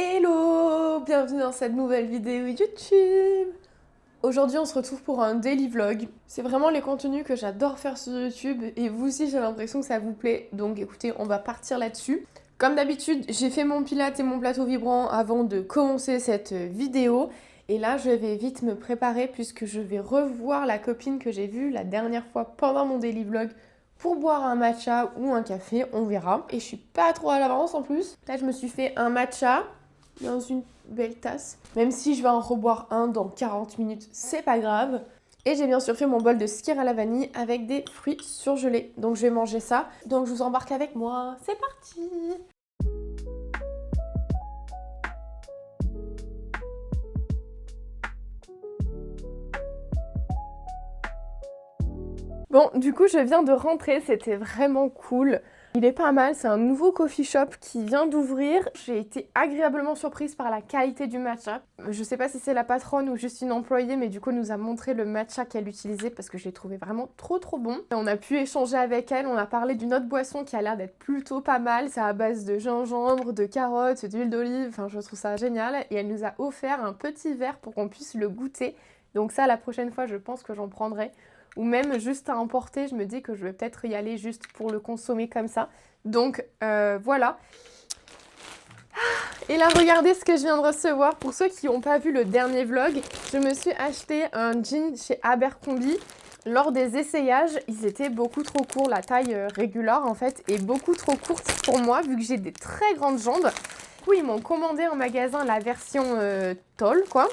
Hello! Bienvenue dans cette nouvelle vidéo YouTube! Aujourd'hui on se retrouve pour un daily vlog. C'est vraiment les contenus que j'adore faire sur YouTube et vous aussi j'ai l'impression que ça vous plaît. Donc écoutez, on va partir là-dessus. Comme d'habitude, j'ai fait mon pilates et mon plateau vibrant avant de commencer cette vidéo. Et là je vais vite me préparer puisque je vais revoir la copine que j'ai vue la dernière fois pendant mon daily vlog pour boire un matcha ou un café, on verra. Et je suis pas trop à l'avance en plus. Là je me suis fait un matcha dans une belle tasse. Même si je vais en reboire un dans 40 minutes, c'est pas grave. Et j'ai bien sûr fait mon bol de skyr à la vanille avec des fruits surgelés. Donc je vais manger ça. Donc je vous embarque avec moi. C'est parti! Bon, du coup, je viens de rentrer, c'était vraiment cool. Il est pas mal, c'est un nouveau coffee shop qui vient d'ouvrir. J'ai été agréablement surprise par la qualité du matcha. Je sais pas si c'est la patronne ou juste une employée, mais du coup, elle nous a montré le matcha qu'elle utilisait parce que je l'ai trouvé vraiment trop bon. On a pu échanger avec elle, on a parlé d'une autre boisson qui a l'air d'être plutôt pas mal. C'est à base de gingembre, de carottes, d'huile d'olive, enfin je trouve ça génial. Et elle nous a offert un petit verre pour qu'on puisse le goûter. Donc ça, la prochaine fois, je pense que j'en prendrai. Ou même juste à emporter, je me dis que je vais peut-être y aller juste pour le consommer comme ça. Donc voilà. Et là, regardez ce que je viens de recevoir. Pour ceux qui n'ont pas vu le dernier vlog, je me suis acheté un jean chez Abercrombie. Lors des essayages, ils étaient beaucoup trop courts. La taille régulière en fait est beaucoup trop courte pour moi vu que j'ai des très grandes jambes. Du coup, ils m'ont commandé en magasin la version tall quoi.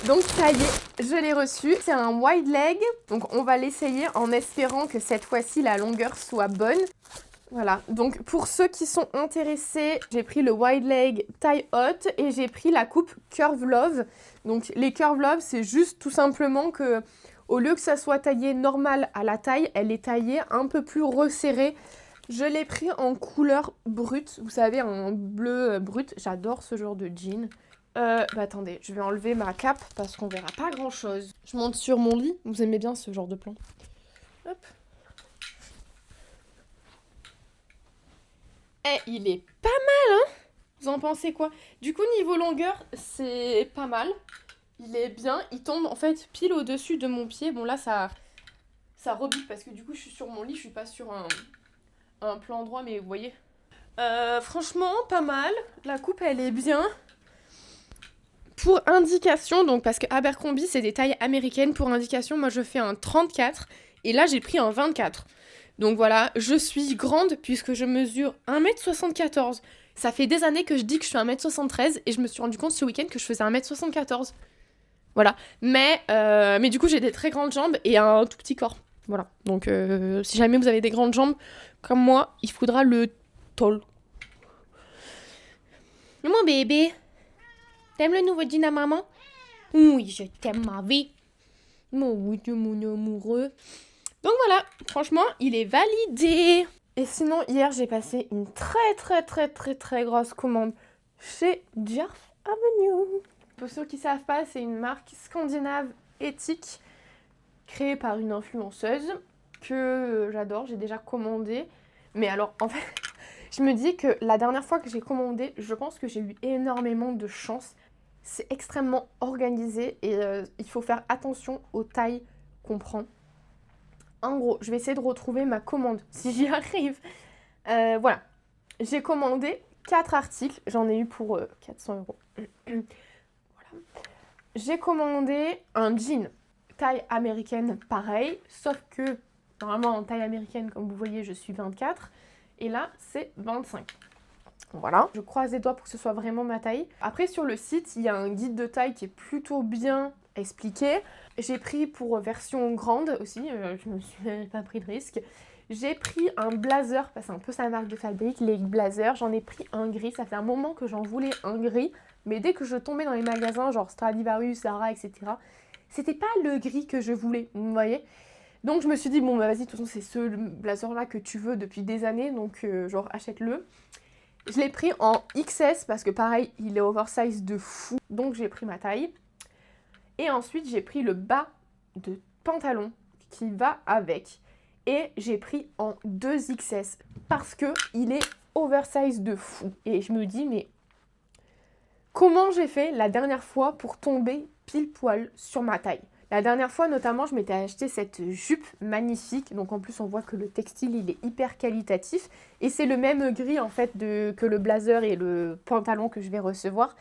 Donc ça y est, je l'ai reçu. C'est un wide leg, donc on va l'essayer en espérant que cette fois-ci la longueur soit bonne. Voilà, donc pour ceux qui sont intéressés, j'ai pris le wide leg taille haute et j'ai pris la coupe Curve Love. Donc les Curve Love, c'est juste tout simplement que au lieu que ça soit taillé normal à la taille, elle est taillée un peu plus resserrée. Je l'ai pris en couleur brute, vous savez, en bleu brut. J'adore ce genre de jean. Bah attendez, je vais enlever ma cape parce qu'on verra pas grand chose. Je monte sur mon lit, vous aimez bien ce genre de plan. Hop. Eh, il est pas mal, hein? Vous en pensez quoi? Du coup, niveau longueur, c'est pas mal. Il est bien, il tombe en fait pile au-dessus de mon pied. Bon là, ça rebute parce que du coup, je suis sur mon lit, je suis pas sur un plan droit, mais vous voyez. Franchement, pas mal. La coupe, elle est bien. Pour indication, donc parce que Abercrombie c'est des tailles américaines, pour indication, moi je fais un 34 et là j'ai pris un 24. Donc voilà, je suis grande puisque je mesure 1m74. Ça fait des années que je dis que je fais 1m73 et je me suis rendu compte ce week-end que je faisais 1m74. Voilà, mais du coup j'ai des très grandes jambes et un tout petit corps. Voilà, donc si jamais vous avez des grandes jambes comme moi, il faudra le tall. Mon bébé. T'aimes le nouveau jean à maman? Oui, je t'aime ma vie. Mon oui, tu es mon amoureux. Donc voilà, franchement, il est validé. Et sinon, hier, j'ai passé une très grosse commande chez Jarf Avenue. Pour ceux qui ne savent pas, c'est une marque scandinave éthique créée par une influenceuse que j'adore, j'ai déjà commandé. Mais alors, en fait, je me dis que la dernière fois que j'ai commandé, je pense que j'ai eu énormément de chance. C'est extrêmement organisé et il faut faire attention aux tailles qu'on prend. En gros, je vais essayer de retrouver ma commande, si j'y arrive. Voilà, j'ai commandé 4 articles, j'en ai eu pour 400 €. Voilà. J'ai commandé un jean taille américaine pareil, sauf que normalement en taille américaine, comme vous voyez, je suis 24 et là c'est 25. Voilà, je croise les doigts pour que ce soit vraiment ma taille. Après sur le site, il y a un guide de taille qui est plutôt bien expliqué. J'ai pris pour version grande aussi, je me suis pas pris de risque. J'ai pris un blazer, parce que c'est un peu sa marque de fabrique, les blazers. J'en ai pris un gris, ça fait un moment que j'en voulais un gris. Mais dès que je tombais dans les magasins, genre Stradivarius, Zara, etc., c'était pas le gris que je voulais, vous voyez. Donc je me suis dit, bon bah vas-y, de toute façon c'est ce blazer là que tu veux depuis des années, donc genre achète-le. Je l'ai pris en XS parce que pareil, il est oversize de fou. Donc j'ai pris ma taille. Et ensuite, j'ai pris le bas de pantalon qui va avec. Et j'ai pris en 2XS parce que il est oversize de fou. Et je me dis, mais Comment j'ai fait la dernière fois pour tomber pile poil sur ma taille? La dernière fois, notamment, je m'étais acheté cette jupe magnifique. Donc, en plus, on voit que le textile, il est hyper qualitatif. Et c'est le même gris, en fait, que le blazer et le pantalon que je vais recevoir.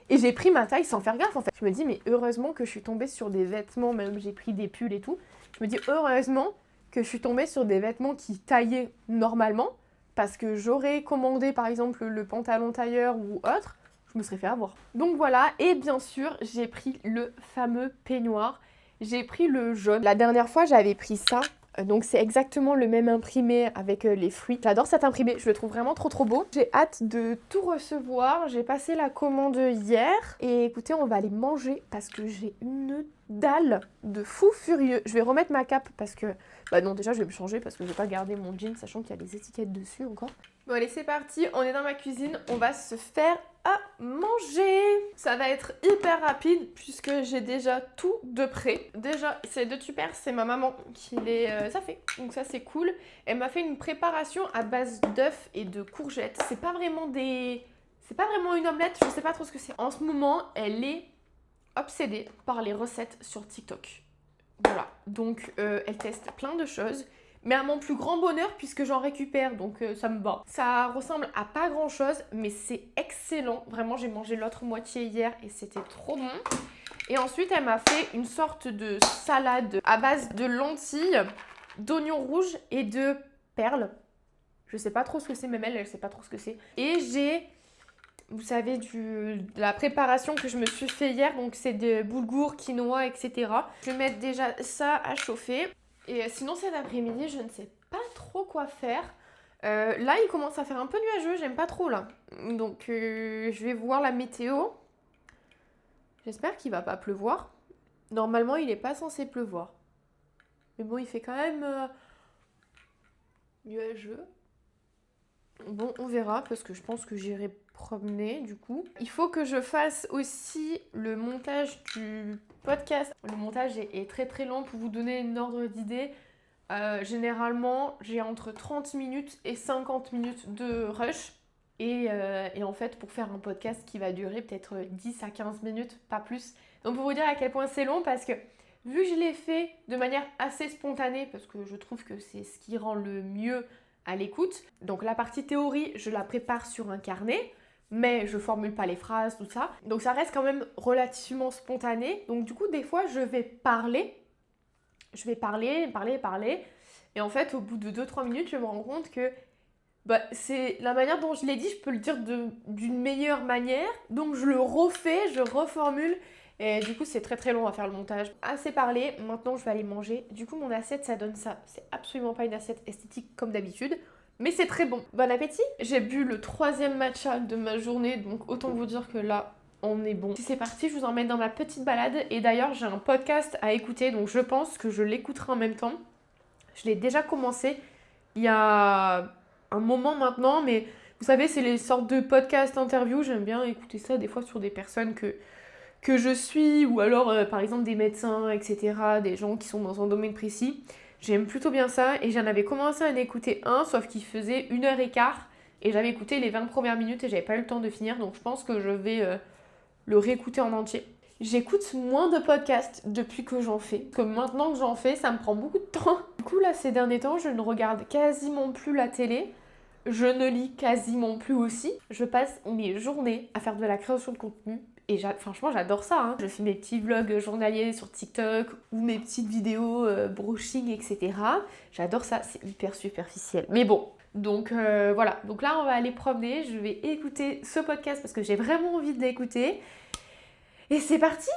Et j'ai pris ma taille sans faire gaffe, en fait. Je me dis, mais heureusement que je suis tombée sur des vêtements, même j'ai pris des pulls et tout. Je me dis, heureusement que je suis tombée sur des vêtements qui taillaient normalement. Parce que j'aurais commandé, par exemple, le pantalon tailleur ou autre. Je me serais fait avoir. Donc voilà, et bien sûr, j'ai pris le fameux peignoir. J'ai pris le jaune. La dernière fois, j'avais pris ça. Donc c'est exactement le même imprimé avec les fruits. J'adore cet imprimé, je le trouve vraiment trop beau. J'ai hâte de tout recevoir. J'ai passé la commande hier. Et écoutez, on va aller manger parce que j'ai une dalle de fou furieux. Je vais remettre ma cape parce que... Bah non, déjà je vais me changer parce que je vais pas garder mon jean sachant qu'il y a des étiquettes dessus encore. Bon allez, c'est parti, on est dans ma cuisine. On va se faire à manger. Ça va être hyper rapide puisque j'ai déjà tout de prêt. Déjà, ces deux tupperwares, c'est ma maman qui ça fait. Donc ça, c'est cool. Elle m'a fait une préparation à base d'œufs et de courgettes. C'est pas vraiment une omelette, je sais pas trop ce que c'est. En ce moment, elle est obsédée par les recettes sur TikTok. Voilà, donc elle teste plein de choses. Mais à mon plus grand bonheur, puisque j'en récupère, donc ça me va. Ça ressemble à pas grand chose, mais c'est excellent. Vraiment, j'ai mangé l'autre moitié hier et c'était trop bon. Et ensuite, elle m'a fait une sorte de salade à base de lentilles, d'oignons rouges et de perles. Je sais pas trop ce que c'est, même elle sait pas trop ce que c'est. Et j'ai, vous savez, de la préparation que je me suis fait hier. Donc c'est de boulgour, quinoa, etc. Je vais mettre déjà ça à chauffer. Et sinon, cet après-midi, je ne sais pas trop quoi faire. Là, il commence à faire un peu nuageux, j'aime pas trop là. Donc, je vais voir la météo. J'espère qu'il va pas pleuvoir. Normalement, il est pas censé pleuvoir. Mais bon, il fait quand même nuageux. Bon, on verra parce que je pense que j'irai promener du coup. Il faut que je fasse aussi le montage du podcast. Le montage est très long pour vous donner une ordre d'idée. Généralement, j'ai entre 30 minutes et 50 minutes de rush. Et en fait, pour faire un podcast qui va durer peut-être 10 à 15 minutes, pas plus. Donc pour vous dire à quel point c'est long, parce que vu que je l'ai fait de manière assez spontanée, parce que je trouve que c'est ce qui rend le mieux à l'écoute. Donc la partie théorie, je la prépare sur un carnet, mais je formule pas les phrases, tout ça. Donc ça reste quand même relativement spontané. Donc du coup, des fois, je vais parler. Je vais parler. Et en fait, au bout de 2-3 minutes, je me rends compte que c'est la manière dont je l'ai dit, je peux le dire d'une meilleure manière. Donc je le refais, je reformule. Et du coup, c'est très long à faire le montage. Assez parlé, maintenant je vais aller manger. Du coup, mon assiette, ça donne ça. C'est absolument pas une assiette esthétique comme d'habitude. Mais c'est très bon. Bon appétit! J'ai bu le 3e matcha de ma journée. Donc autant vous dire que là, on est bon. Si c'est parti, je vous emmène dans ma petite balade. Et d'ailleurs, j'ai un podcast à écouter. Donc je pense que je l'écouterai en même temps. Je l'ai déjà commencé il y a un moment maintenant. Mais vous savez, c'est les sortes de podcasts interviews. J'aime bien écouter ça des fois sur des personnes que je suis, ou alors par exemple des médecins, etc., des gens qui sont dans un domaine précis. J'aime plutôt bien ça, et j'en avais commencé à en écouter un, sauf qu'il faisait 1h15, et j'avais écouté les 20 premières minutes et j'avais pas eu le temps de finir, donc je pense que je vais le réécouter en entier. J'écoute moins de podcasts depuis que j'en fais, parce que maintenant que j'en fais, ça me prend beaucoup de temps. Du coup là, ces derniers temps, je ne regarde quasiment plus la télé, je ne lis quasiment plus aussi. Je passe mes journées à faire de la création de contenu. Et franchement, j'adore ça. Hein. Je fais mes petits vlogs journaliers sur TikTok ou mes petites vidéos brushing, etc. J'adore ça. C'est hyper superficiel. Mais bon, donc voilà. Donc là, on va aller promener. Je vais écouter ce podcast parce que j'ai vraiment envie de l'écouter. Et c'est parti!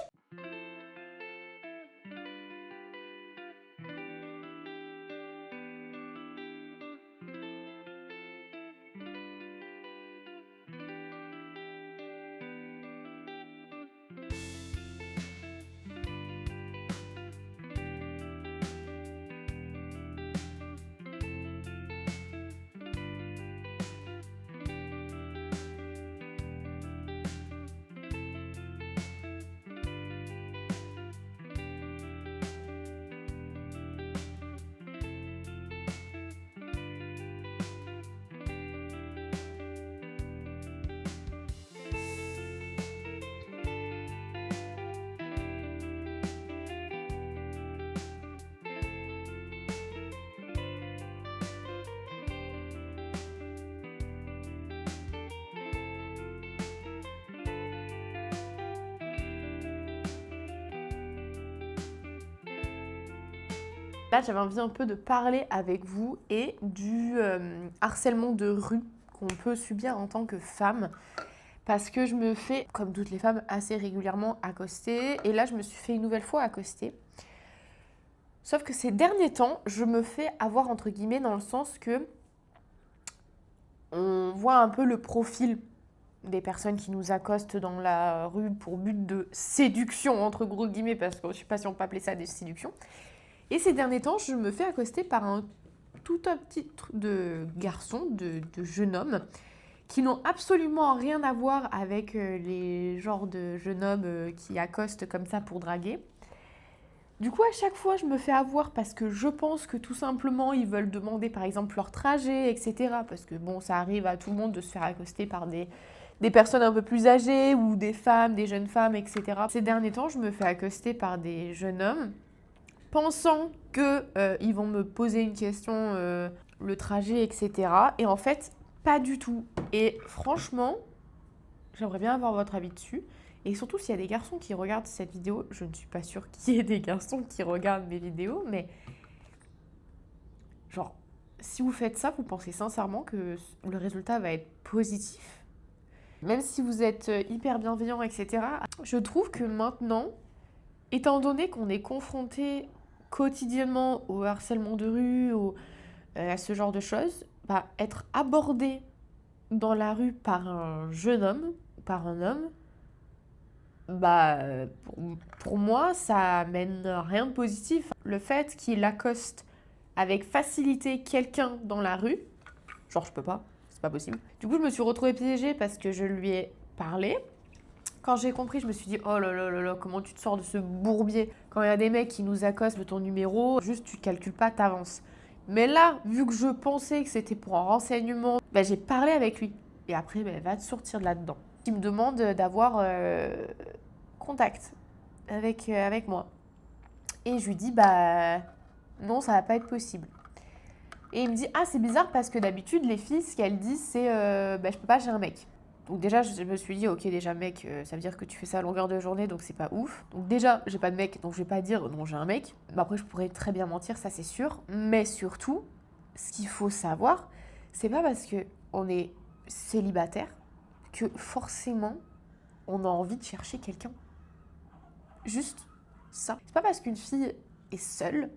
Là, j'avais envie un peu de parler avec vous et du harcèlement de rue qu'on peut subir en tant que femme. Parce que je me fais, comme toutes les femmes, assez régulièrement accoster. Et là, je me suis fait une nouvelle fois accoster. Sauf que ces derniers temps, je me fais avoir entre guillemets dans le sens que on voit un peu le profil des personnes qui nous accostent dans la rue pour but de séduction, entre gros guillemets, parce que je ne sais pas si on peut appeler ça des séductions. Et ces derniers temps, je me fais accoster par un tout petit de garçons, de jeunes hommes, qui n'ont absolument rien à voir avec les genres de jeunes hommes qui accostent comme ça pour draguer. Du coup, à chaque fois, je me fais avoir parce que je pense que tout simplement, ils veulent demander par exemple leur trajet, etc. Parce que bon, ça arrive à tout le monde de se faire accoster par des personnes un peu plus âgées ou des femmes, des jeunes femmes, etc. Ces derniers temps, je me fais accoster par des jeunes hommes pensant qu'ils vont me poser une question, le trajet, etc. Et en fait, pas du tout. Et franchement, j'aimerais bien avoir votre avis dessus. Et surtout, s'il y a des garçons qui regardent cette vidéo, je ne suis pas sûre qu'il y ait des garçons qui regardent mes vidéos, mais genre, si vous faites ça, vous pensez sincèrement que le résultat va être positif? Même si vous êtes hyper bienveillant, etc., je trouve que maintenant, étant donné qu'on est confronté quotidiennement au harcèlement de rue, à ce genre de choses, bah, être abordé dans la rue par un jeune homme, par un homme, bah, pour moi, ça mène rien de positif. Le fait qu'il accoste avec facilité quelqu'un dans la rue, genre je peux pas, c'est pas possible. Du coup, je me suis retrouvée piégée parce que je lui ai parlé. Quand j'ai compris, je me suis dit, oh là là là là, comment tu te sors de ce bourbier? Quand il y a des mecs qui nous accostent de ton numéro, juste tu calcules pas, t'avances. Mais là, vu que je pensais que c'était pour un renseignement, bah, j'ai parlé avec lui. Et après, bah, va te sortir de là-dedans. Il me demande d'avoir contact avec moi. Et je lui dis, bah non, ça va pas être possible. Et il me dit, ah, c'est bizarre parce que d'habitude, les filles, ce qu'elles disent, c'est, bah je peux pas, j'ai un mec. Donc déjà, je me suis dit, ok, déjà mec, ça veut dire que tu fais ça à longueur de journée, donc c'est pas ouf. Donc déjà, j'ai pas de mec, donc je vais pas dire, non, j'ai un mec. Bah après, je pourrais très bien mentir, ça c'est sûr. Mais surtout, ce qu'il faut savoir, c'est pas parce que on est célibataire que forcément, on a envie de chercher quelqu'un. Juste ça. C'est pas parce qu'une fille est seule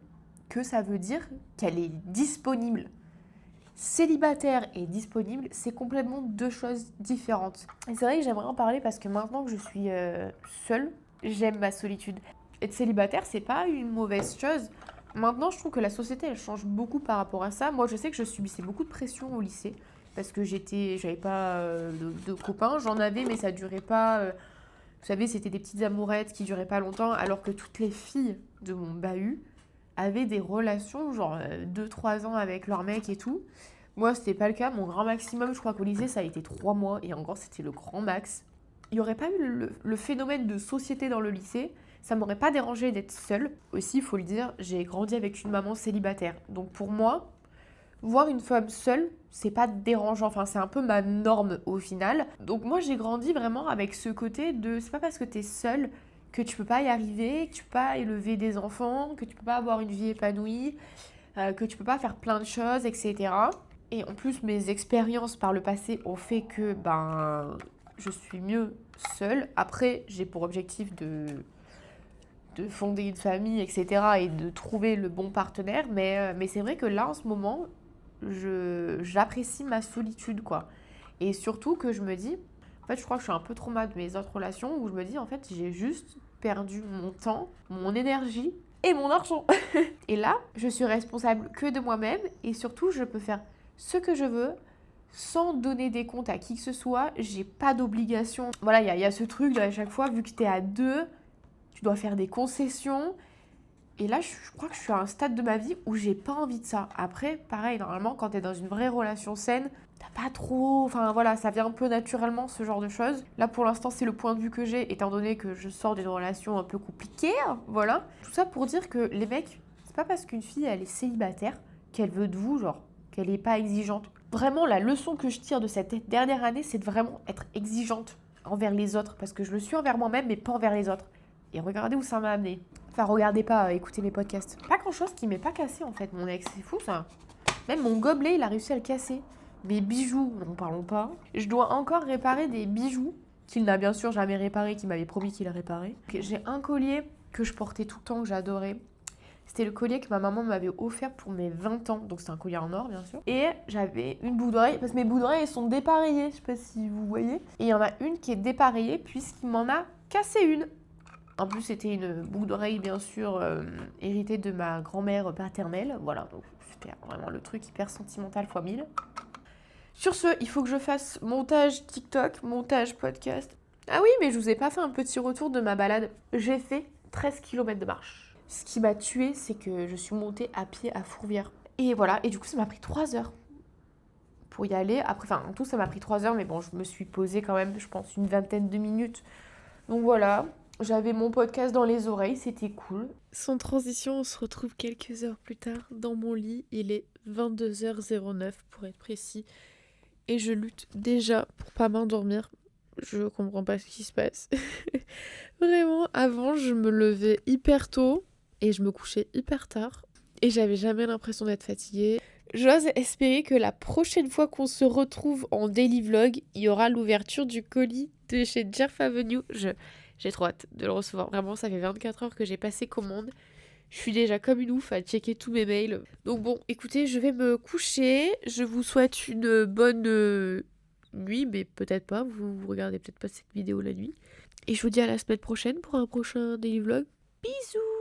que ça veut dire qu'elle est disponible. Célibataire et disponible, c'est complètement deux choses différentes. Et c'est vrai que j'aimerais en parler parce que maintenant que je suis seule, j'aime ma solitude. Être célibataire, c'est pas une mauvaise chose. Maintenant, je trouve que la société, elle change beaucoup par rapport à ça. Moi, je sais que je subissais beaucoup de pression au lycée parce que j'avais pas de copains. J'en avais, mais ça durait pas. Vous savez, c'était des petites amourettes qui duraient pas longtemps, alors que toutes les filles de mon bahut avaient des relations, genre 2-3 ans avec leur mec et tout. Moi, c'était pas le cas. Mon grand maximum, je crois qu'au lycée, ça a été 3 mois. Et encore, c'était le grand max. Il n'y aurait pas eu le phénomène de société dans le lycée. Ça m'aurait pas dérangé d'être seule. Aussi, il faut le dire, j'ai grandi avec une maman célibataire. Donc pour moi, voir une femme seule, c'est pas dérangeant. Enfin, c'est un peu ma norme au final. Donc moi, j'ai grandi vraiment avec ce côté de... C'est pas parce que t'es seule que tu peux pas y arriver, que tu peux pas élever des enfants, que tu peux pas avoir une vie épanouie, que tu peux pas faire plein de choses, etc. Et en plus, mes expériences par le passé ont fait que ben, je suis mieux seule. Après, j'ai pour objectif de fonder une famille, etc. et de trouver le bon partenaire. Mais c'est vrai que là, en ce moment, j'apprécie ma solitude, quoi. Et surtout que je me dis, en fait, je crois que je suis un peu traumatisée de mes autres relations où je me dis, en fait, j'ai juste perdu mon temps, mon énergie et mon argent. Et là, je suis responsable que de moi-même et surtout, je peux faire ce que je veux sans donner des comptes à qui que ce soit. J'ai pas d'obligation. Voilà, il y a ce truc à chaque fois, vu que t'es à deux, tu dois faire des concessions. Et là, je crois que je suis à un stade de ma vie où j'ai pas envie de ça. Après, pareil, normalement, quand t'es dans une vraie relation saine, t'as pas trop... Enfin, voilà, ça vient un peu naturellement, ce genre de choses. Là, pour l'instant, c'est le point de vue que j'ai, étant donné que je sors d'une relation un peu compliquée, voilà. Tout ça pour dire que les mecs, c'est pas parce qu'une fille, elle est célibataire, qu'elle veut de vous, genre, qu'elle est pas exigeante. Vraiment, la leçon que je tire de cette dernière année, c'est de vraiment être exigeante envers les autres. Parce que je le suis envers moi-même, mais pas envers les autres. Et regardez où ça m'a amené. Enfin, regardez pas, écoutez mes podcasts. Pas grand-chose qui m'est pas cassé, en fait, mon ex. C'est fou, ça. Même mon gobelet, il a réussi à le casser. Mes bijoux, n'en parlons pas. Je dois encore réparer des bijoux qu'il n'a bien sûr jamais réparés, qu'il m'avait promis qu'il réparait. J'ai un collier que je portais tout le temps, que j'adorais. C'était le collier que ma maman m'avait offert pour mes 20 ans. Donc, c'est un collier en or, bien sûr. Et j'avais une boucle d'oreille, parce que mes boucles d'oreilles, elles sont dépareillées. Je sais pas si vous voyez. Et il y en a une qui est dépareillée, puisqu'il m'en a cassé une. En plus, c'était une boucle d'oreille, bien sûr, héritée de ma grand-mère paternelle. Voilà, donc c'était vraiment le truc hyper sentimental x 1000. Sur ce, il faut que je fasse montage TikTok, montage podcast. Ah oui, mais je vous ai pas fait un petit retour de ma balade. J'ai fait 13 km de marche. Ce qui m'a tuée, c'est que je suis montée à pied à Fourvière. Et voilà, et du coup, ça m'a pris 3 heures pour y aller. Après, en tout, ça m'a pris 3 heures, mais bon, je me suis posée quand même, je pense, une vingtaine de minutes. Donc voilà, j'avais mon podcast dans les oreilles, c'était cool. Sans transition, on se retrouve quelques heures plus tard dans mon lit. Il est 22h09 pour être précis. Et je lutte déjà pour pas m'endormir. Je comprends pas ce qui se passe. Vraiment, avant, je me levais hyper tôt et je me couchais hyper tard. Et j'avais jamais l'impression d'être fatiguée. J'ose espérer que la prochaine fois qu'on se retrouve en daily vlog, il y aura l'ouverture du colis de chez Jerf Avenue. J'ai trop hâte de le recevoir. Vraiment, ça fait 24 heures que j'ai passé commande. Je suis déjà comme une ouf à checker tous mes mails. Donc bon, écoutez, je vais me coucher. Je vous souhaite une bonne nuit, mais peut-être pas. Vous regardez peut-être pas cette vidéo la nuit. Et je vous dis à la semaine prochaine pour un prochain daily vlog. Bisous!